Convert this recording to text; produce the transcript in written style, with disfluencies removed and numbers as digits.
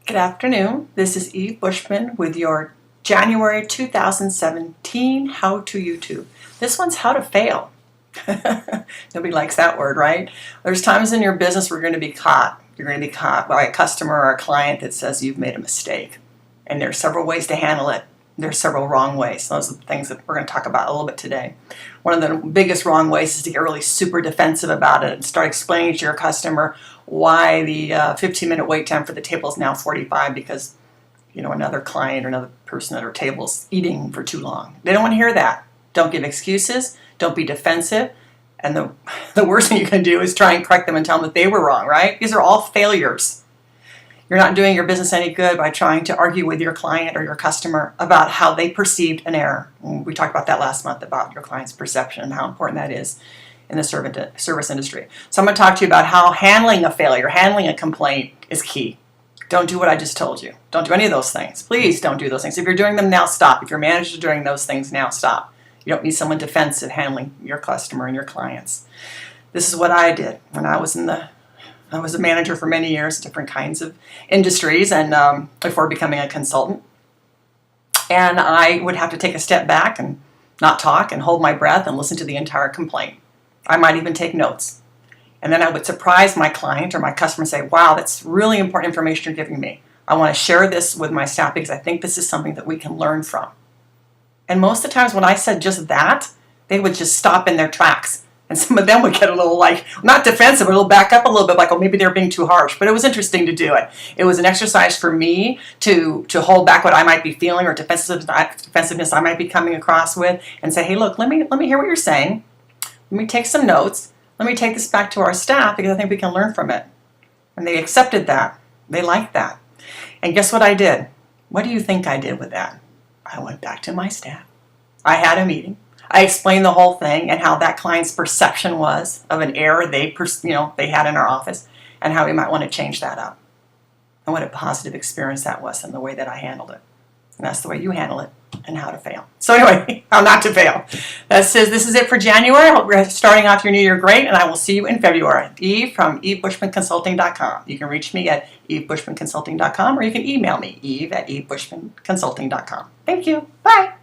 Good afternoon. This is Eve Bushman with your January 2017 How to YouTube. This one's how to fail. Nobody likes that word, right? There's times in your business where you're going to be caught. You're going to be caught by a customer or a client that says you've made a mistake. And there are several ways to handle it. There's several wrong ways. Those are the things that we're going to talk about a little bit today. One of the biggest wrong ways is to get really super defensive about it and start explaining to your customer why the 15-minute wait time for the table is now 45 because another client or another person at our table is eating for too long. They don't want to hear that. Don't give excuses. Don't be defensive. And the worst thing you can do is try and correct them and tell them that they were wrong, right? These are all failures. You're not doing your business any good by trying to argue with your client or your customer about how they perceived an error. We talked about that last month, about your client's perception and how important that is in the service industry. So I'm going to talk to you about how handling a failure, handling a complaint is key. Don't do what I just told you. Don't do any of those things. Please don't do those things. If you're doing them now, stop. If your manager is doing those things now, stop. You don't need someone defensive handling your customer and your clients. This is what I did when I was a manager for many years, different kinds of industries, and before becoming a consultant. And I would have to take a step back and not talk and hold my breath and listen to the entire complaint. I might even take notes. And then I would surprise my client or my customer and say, wow, that's really important information you're giving me. I want to share this with my staff because I think this is something that we can learn from. And most of the times when I said just that, they would just stop in their tracks. And some of them would get a little not defensive, but a little back up a little bit, like, oh, maybe they're being too harsh. But it was interesting to do it. It was an exercise for me to hold back what I might be feeling or defensiveness I might be coming across with and say, hey, look, let me hear what you're saying. Let me take some notes. Let me take this back to our staff because I think we can learn from it. And they accepted that. They liked that. And guess what I did? What do you think I did with that? I went back to my staff. I had a meeting. I explained the whole thing and how that client's perception was of an error they had in our office and how we might want to change that up. And what a positive experience that was and the way that I handled it. And that's the way you handle it and how to fail. So anyway, how not to fail. This is it for January. I hope you're starting off your new year great, and I will see you in February. Eve from evebushmanconsulting.com. You can reach me at evebushmanconsulting.com or you can email me, eve@evebushmanconsulting.com. Thank you. Bye.